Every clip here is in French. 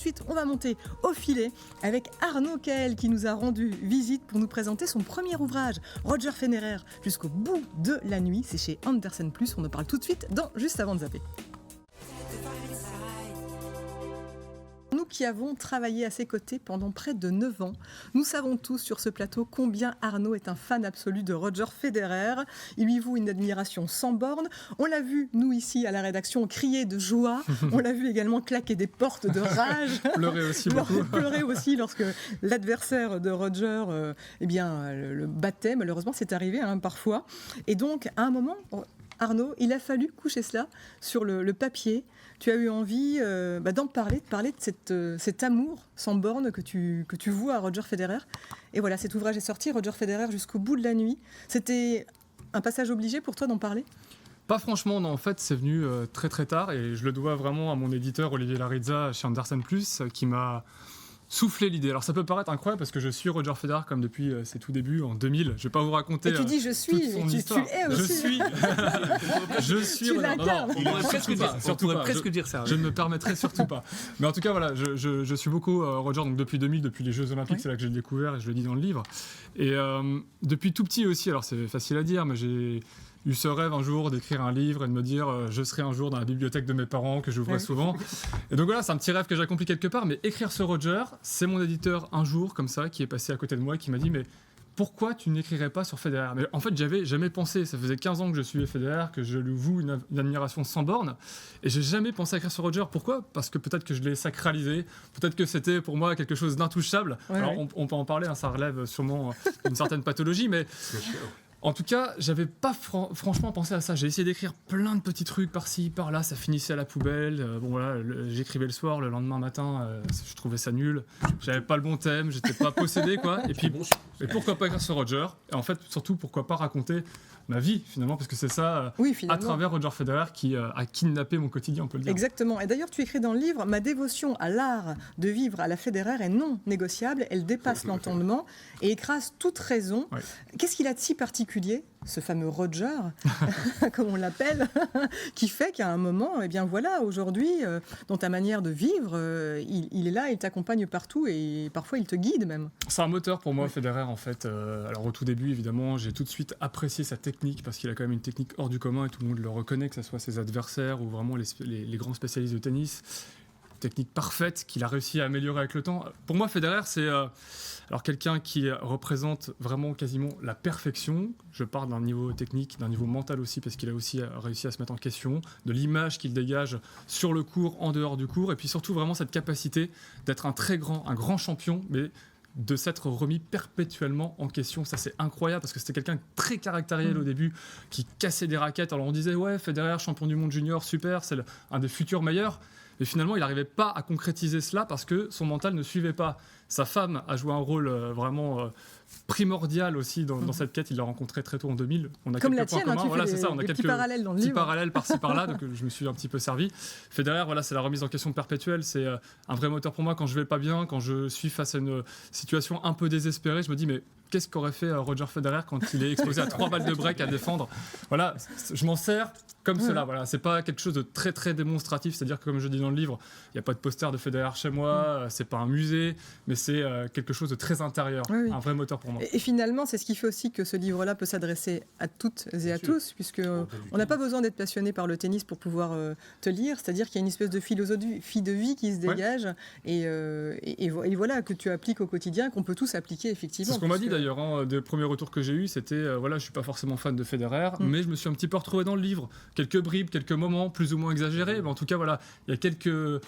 de suite, on va monter au filet avec Arnaud Caël qui nous a rendu visite pour nous présenter son premier ouvrage, Roger Federer, jusqu'au bout de la nuit. C'est chez Andersen+, on en parle tout de suite dans Juste avant de zapper. Nous qui avons travaillé à ses côtés pendant près de 9 ans, nous savons tous sur ce plateau combien Arnaud est un fan absolu de Roger Federer. Il lui voue une admiration sans borne. On l'a vu, nous ici à la rédaction, crier de joie. On l'a vu également claquer des portes de rage. Pleurer aussi beaucoup. Pleurer aussi lorsque l'adversaire de Roger le battait. Malheureusement, c'est arrivé parfois. Et donc, à un moment, Arnaud, il a fallu coucher cela sur le papier. Tu as eu envie d'en parler, de parler de cet amour sans borne que tu voues à Roger Federer. Et voilà, cet ouvrage est sorti, Roger Federer jusqu'au bout de la nuit. C'était un passage obligé pour toi d'en parler ? Pas franchement, non. En fait, c'est venu très très tard et je le dois vraiment à mon éditeur Olivier Larizza chez Andersen+, qui m'a souffler l'idée. Alors ça peut paraître incroyable parce que je suis Roger Federer comme depuis ses tout débuts en 2000. Je vais pas vous raconter. Et tu dis je suis, toute son tu histoire. es aussi. Je suis. Tu l'incarnes. On pourrait presque dire ça. Je ne me permettrai surtout pas. Mais en tout cas voilà, je suis beaucoup Roger donc depuis 2000, depuis les Jeux Olympiques, c'est là que j'ai découvert et je le dis dans le livre. Et depuis tout petit aussi. Alors c'est facile à dire, mais j'ai eu ce rêve un jour d'écrire un livre et de me dire je serai un jour dans la bibliothèque de mes parents que j'ouvrais souvent. Et donc voilà, c'est un petit rêve que j'accomplis quelque part, mais écrire ce Roger, c'est mon éditeur un jour comme ça qui est passé à côté de moi et qui m'a dit mais pourquoi tu n'écrirais pas sur Federer ? Mais en fait, j'avais jamais pensé. Ça faisait 15 ans que je suivais Federer, que je lui voue une admiration sans borne. Et j'ai jamais pensé à écrire sur Roger. Pourquoi ? Parce que peut-être que je l'ai sacralisé. Peut-être que c'était pour moi quelque chose d'intouchable. Alors, on peut en parler, ça relève sûrement une certaine pathologie, mais... En tout cas, j'avais pas franchement pensé à ça. J'ai essayé d'écrire plein de petits trucs par-ci, par-là. Ça finissait à la poubelle. J'écrivais le soir, le lendemain matin, je trouvais ça nul. J'avais pas le bon thème, j'étais pas possédé, quoi. Et puis, et pourquoi pas écrire sur Roger ? Et en fait, surtout, pourquoi pas raconter ma vie, finalement, parce que c'est ça, à travers Roger Federer, qui a kidnappé mon quotidien, on peut le dire. Exactement. Et d'ailleurs, tu écris dans le livre, ma dévotion à l'art de vivre à la Federer est non négociable. Elle dépasse l'entendement et écrase toute raison. Ouais. Qu'est-ce qu'il a de si particulier, ce fameux Roger, comme on l'appelle, qui fait qu'à un moment, aujourd'hui, dans ta manière de vivre, il est là, il t'accompagne partout et parfois il te guide même. C'est un moteur pour moi, Federer, en fait. Alors au tout début, évidemment, j'ai tout de suite apprécié sa technique parce qu'il a quand même une technique hors du commun et tout le monde le reconnaît, que ce soit ses adversaires ou vraiment les grands spécialistes de tennis. Technique parfaite qu'il a réussi à améliorer avec le temps. Pour moi, Federer, c'est quelqu'un qui représente vraiment quasiment la perfection. Je parle d'un niveau technique, d'un niveau mental aussi, parce qu'il a aussi réussi à se mettre en question, de l'image qu'il dégage sur le court, en dehors du court, et puis surtout vraiment cette capacité d'être un grand champion, mais de s'être remis perpétuellement en question. Ça, c'est incroyable parce que c'était quelqu'un de très caractériel au début, qui cassait des raquettes. Alors on disait, ouais, Federer, champion du monde junior, super, c'est un des futurs meilleurs. Et finalement, il n'arrivait pas à concrétiser cela parce que son mental ne suivait pas. Sa femme a joué un rôle vraiment primordial aussi dans cette quête. Il l'a rencontrée très tôt en 2000. On a comme quelques la tienne, points communs. Voilà, c'est ça. On a quelques parallèles dans le livre. Parallèles par-ci par-là, donc je me suis un petit peu servi. Federer, c'est la remise en question perpétuelle. C'est un vrai moteur pour moi quand je vais pas bien, quand je suis face à une situation un peu désespérée. Je me dis mais qu'est-ce qu'aurait fait Roger Federer quand il est exposé à 3 balles de break à défendre ? Voilà, je m'en sers comme cela. Voilà, c'est pas quelque chose de très très démonstratif. C'est-à-dire que comme je dis dans le livre, il n'y a pas de poster de Federer chez moi. C'est pas un musée, mais c'est quelque chose de très intérieur, un vrai moteur pour moi. Et finalement, c'est ce qui fait aussi que ce livre-là peut s'adresser à toutes et à tous, puisque on n'a pas besoin d'être passionné par le tennis pour pouvoir te lire. C'est-à-dire qu'il y a une espèce de philosophie de vie qui se dégage, et voilà que tu appliques au quotidien, qu'on peut tous appliquer effectivement. C'est ce qu'on m'a dit d'ailleurs. Des premiers retours que j'ai eus, c'était je suis pas forcément fan de Federer, mais je me suis un petit peu retrouvé dans le livre. Quelques bribes, quelques moments plus ou moins exagérés, mais en tout cas voilà, il y a quelques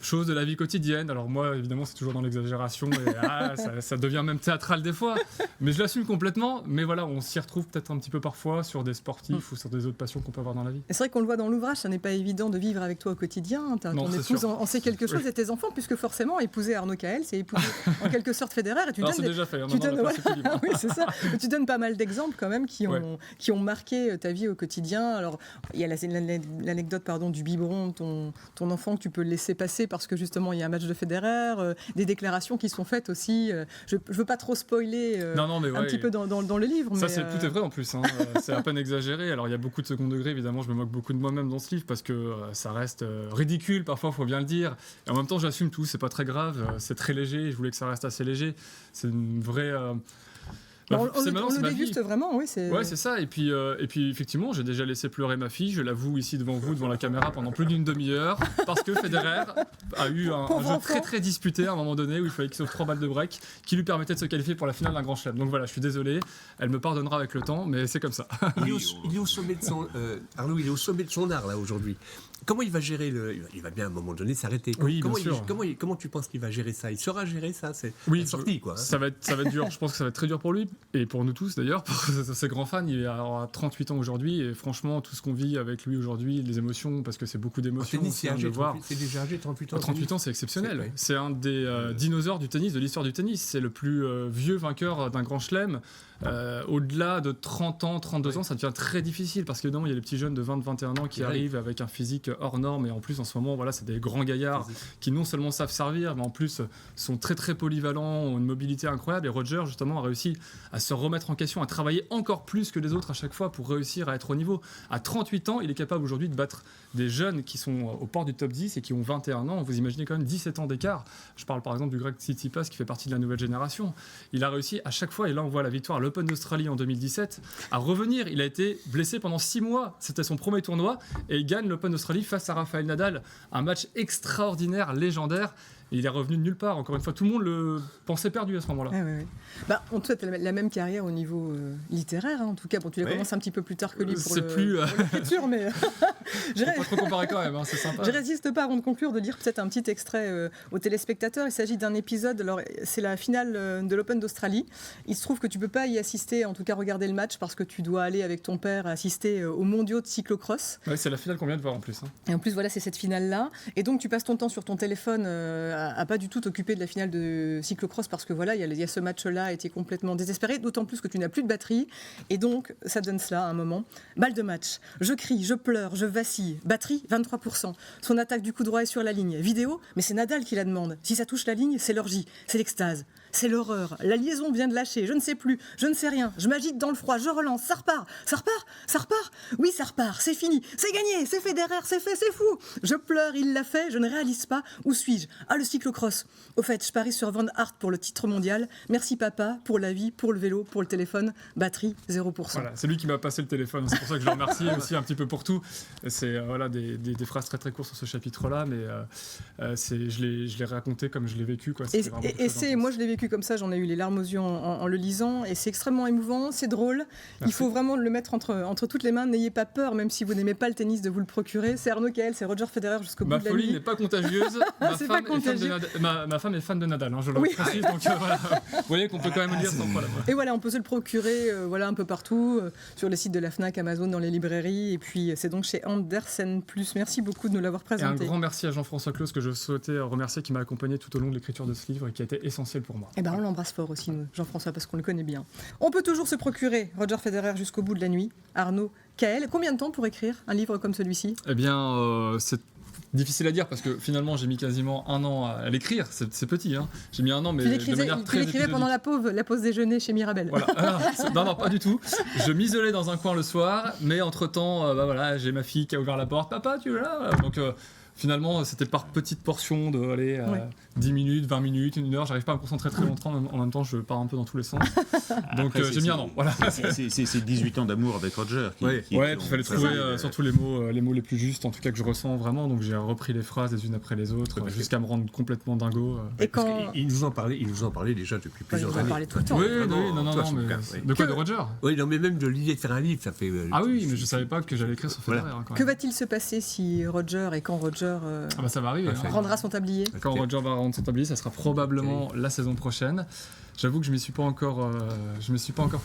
choses de la vie quotidienne. Alors moi, évidemment, c'est toujours dans l'exagération et ça devient même théâtral des fois. Mais je l'assume complètement. Mais voilà, on s'y retrouve peut-être un petit peu parfois sur des sportifs ou sur des autres passions qu'on peut avoir dans la vie. Et c'est vrai qu'on le voit dans l'ouvrage, ça n'est pas évident de vivre avec toi au quotidien. Ton épouse en sait quelque chose et tes enfants, puisque forcément, épouser Arnaud Caël, c'est épouser en quelque sorte Federer. Et c'est déjà fait. Oui, c'est ça. Tu donnes pas mal d'exemples quand même qui ont marqué ta vie au quotidien. Alors, il y a l'anecdote du biberon, ton enfant que tu peux le laisser passer parce que justement il y a un match de Federer, des déclarations qui sont faites aussi. Je veux pas trop spoiler un petit peu dans le livre. Ça, tout est vrai en plus. Hein. C'est à peine exagéré. Alors il y a beaucoup de second degré, évidemment, je me moque beaucoup de moi-même dans ce livre parce que ça reste ridicule, parfois, il faut bien le dire. Et en même temps, j'assume tout, c'est pas très grave, c'est très léger, je voulais que ça reste assez léger. C'est une vraie... on le déguste vraiment, oui. Ouais, c'est ça. Et puis, effectivement, j'ai déjà laissé pleurer ma fille. Je l'avoue ici devant vous, devant la caméra, pendant plus d'une demi-heure, parce que Federer a eu un jeu très très disputé à un moment donné où il fallait qu'il sauve 3 balles de break qui lui permettaient de se qualifier pour la finale d'un grand chelem. Donc voilà, je suis désolé. Elle me pardonnera avec le temps, mais c'est comme ça. Il est au sommet de son Arnaud, il est au sommet de son art là aujourd'hui. Comment il va gérer il va bien à un moment donné s'arrêter. Oui, bien sûr. Comment tu penses qu'il va gérer ça? Il saura gérer ça? C'est sorti quoi. Hein. Ça va être dur. Je pense que ça va être très dur pour lui et pour nous tous d'ailleurs. C'est grand fan. Il a 38 ans aujourd'hui et franchement tout ce qu'on vit avec lui aujourd'hui, les émotions, parce que c'est beaucoup d'émotions. C'est déjà âgé, 38 ans. 38 ans, c'est exceptionnel. C'est un des dinosaures du tennis, de l'histoire du tennis. C'est le plus vieux vainqueur d'un grand chelem. Au-delà de 30 ans, 32 ans, ça devient très difficile parce que non, il y a les petits jeunes de 20-21 ans qui arrivent avec un physique hors norme et en plus en ce moment, voilà, c'est des grands gaillards qui non seulement savent servir, mais en plus sont très très polyvalents, ont une mobilité incroyable. Et Roger justement a réussi à se remettre en question, à travailler encore plus que les autres à chaque fois pour réussir à être au niveau. À 38 ans, il est capable aujourd'hui de battre des jeunes qui sont au port du top 10 et qui ont 21 ans. Vous imaginez quand même 17 ans d'écart. Je parle par exemple du Greg Tsitsipas qui fait partie de la nouvelle génération. Il a réussi à chaque fois, et là on voit la victoire à l'Open d'Australie en 2017, à revenir. Il a été blessé pendant 6 mois. C'était son premier tournoi et il gagne l'Open d'Australie face à Rafael Nadal. Un match extraordinaire, légendaire. Et il est revenu de nulle part. Encore une fois, tout le monde le pensait perdu à ce moment-là. On te souhaite la même carrière au niveau littéraire. Hein. En tout cas, tu l'as commencé un petit peu plus tard que lui pour l'écriture, mais je ne peux pas trop comparer quand même. Hein, c'est sympa. Je résiste pas avant de conclure de lire peut-être un petit extrait aux téléspectateurs. Il s'agit d'un épisode. Alors, c'est la finale de l'Open d'Australie. Il se trouve que tu peux pas y assister, en tout cas regarder le match, parce que tu dois aller avec ton père assister aux mondiaux de cyclocross. Ouais, c'est la finale qu'on vient de voir en plus. Hein. Et en plus, voilà, c'est cette finale-là. Et donc, tu passes ton temps sur ton téléphone. À pas du tout t'occuper de la finale de cyclocross parce que voilà, il y a ce match-là, et tu es complètement désespéré, d'autant plus que tu n'as plus de batterie. Et donc, ça donne cela à un moment. Balle de match. Je crie, je pleure, je vacille. Batterie, 23%. Son attaque du coup droit est sur la ligne. Vidéo, mais c'est Nadal qui la demande. Si ça touche la ligne, c'est l'orgie, c'est l'extase. C'est l'horreur. La liaison vient de lâcher. Je ne sais plus. Je ne sais rien. Je m'agite dans le froid. Je relance. Ça repart. Ça repart. Ça repart. Oui, ça repart. C'est fini. C'est gagné. C'est Federer. C'est fait. C'est fou. Je pleure. Il l'a fait. Je ne réalise pas. Où suis-je? Ah, le cyclocross. Au fait, je parie sur Van Aert pour le titre mondial. Merci papa pour la vie, pour le vélo, pour le téléphone. Batterie 0%. Voilà, c'est lui qui m'a passé le téléphone. C'est pour ça que je le remercie aussi un petit peu pour tout. C'est des phrases très très courtes sur ce chapitre-là, mais je l'ai raconté comme je l'ai vécu. Quoi. Moi, je l'ai vécu comme ça, j'en ai eu les larmes aux yeux en le lisant, et c'est extrêmement émouvant, c'est drôle. Merci. Il faut vraiment le mettre entre toutes les mains. N'ayez pas peur, même si vous n'aimez pas le tennis, de vous le procurer. C'est Arnaud Caël, c'est Roger Federer jusqu'au bout de la nuit. Ma folie n'est pas contagieuse. Ma femme est fan de Nadal, hein, je le précise. Donc voilà. Vous voyez qu'on peut quand même le lire sans problème. Et voilà, on peut se le procurer un peu partout, sur les sites de la Fnac, Amazon, dans les librairies. Et puis c'est donc chez Andersen Plus. Merci beaucoup de nous l'avoir présenté. Et un grand merci à Jean-François Claus, que je souhaitais remercier, qui m'a accompagné tout au long de l'écriture de ce livre et qui a été essentiel pour moi. Et on l'embrasse fort aussi, nous, Jean-François, parce qu'on le connaît bien. On peut toujours se procurer Roger Federer jusqu'au bout de la nuit. Arnaud Caël, combien de temps pour écrire un livre comme celui-ci? Eh bien, c'est difficile à dire parce que finalement j'ai mis quasiment 1 an à l'écrire. C'est petit, hein. J'ai mis 1 an, mais de manière très épisodique. Tu l'écrivais pendant la pause déjeuner chez Mirabel. Voilà. Non, pas du tout. Je m'isolais dans un coin le soir, mais entre-temps, j'ai ma fille qui a ouvert la porte. Papa, tu es là? Donc finalement, c'était par petites portions de 10 minutes, 20 minutes, 1 heure. J'arrive pas à me concentrer très longtemps. En même temps, je pars un peu dans tous les sens. Donc j'ai mis 1 an. Voilà. C'est 18 ans d'amour avec Roger. Il fallait trouver surtout les mots les plus justes, en tout cas que je ressens vraiment. Donc j'ai repris les phrases les unes après les autres, jusqu'à me rendre complètement dingo. Et quand il nous en parlait déjà depuis plusieurs années. Il nous en parlait tout le temps. Oui, non. De quoi, de Roger? Oui, non, mais même de l'idée de faire un livre, ça fait. Ah oui, mais je savais pas que j'allais écrire sur Federer. Que va-t-il se passer si Roger et quand Roger ça va arriver, rendra son tablier? Quand Roger va rendre son tablier, ça sera probablement la saison prochaine. J'avoue que je m'y suis pas encore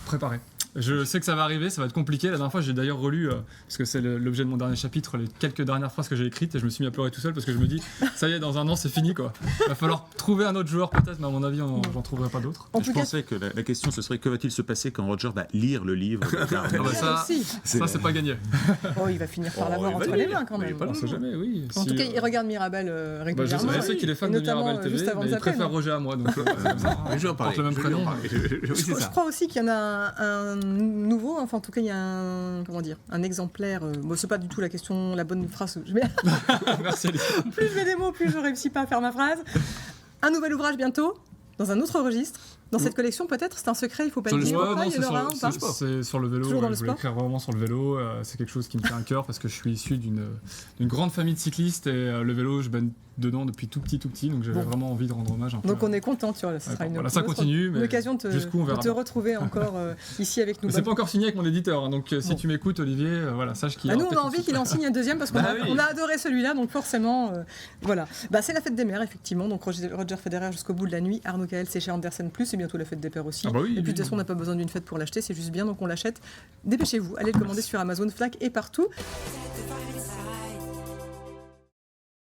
préparé. Je sais que ça va arriver, ça va être compliqué. La dernière fois, j'ai d'ailleurs relu, parce que c'est l'objet de mon dernier chapitre, les quelques dernières phrases que j'ai écrites, et je me suis mis à pleurer tout seul parce que je me dis, ça y est, dans un an, c'est fini, quoi. Il va falloir trouver un autre joueur, peut-être, mais à mon avis, j'en trouverai pas d'autres. Je pensais que la question, ce serait que va-t-il se passer quand Roger va lire le livre Ça, c'est pas gagné. Oh, il va finir par l'avoir entre les mains, quand même. On sait jamais, oui. En tout cas, il regarde Mirabel régulièrement. Je sais qu'il est fan de Mirabel TV, mais il préfère Roger à moi, donc c'est comme ça. Je vais en parler. Le même prénom. Je crois aussi qu'il y en a un nouveau, enfin en tout cas il y a un exemplaire, bon c'est pas du tout la bonne phrase, Merci Alice. plus je mets des mots, plus je réussis pas à faire ma phrase. Un nouvel ouvrage bientôt, dans un autre registre, dans cette collection peut-être, c'est un secret, il faut pas le dire. C'est sur le vélo, je voulais écrire vraiment sur le vélo, c'est quelque chose qui me tient à cœur parce que je suis issu d'une grande famille de cyclistes et le vélo je baigne dedans depuis tout petit, donc j'avais vraiment envie de rendre hommage un peu. Donc on est content, tu vois, ça sera une ça continue, mais occasion de te retrouver encore ici avec nous. C'est pas encore signé avec mon éditeur, donc si tu m'écoutes Olivier, sache qu'il y a... Nous on a envie qu'il en signe un deuxième parce qu'on a adoré celui-là, donc forcément, voilà. C'est la fête des mères, effectivement, donc Roger Federer jusqu'au bout de la nuit, Arnaud Caël, c'est chez Andersen+, et bientôt la fête des pères aussi. Et puis de toute façon on n'a pas besoin d'une fête pour l'acheter, c'est juste bien, donc on l'achète. Dépêchez-vous, allez le commander sur Amazon, Fnac et partout.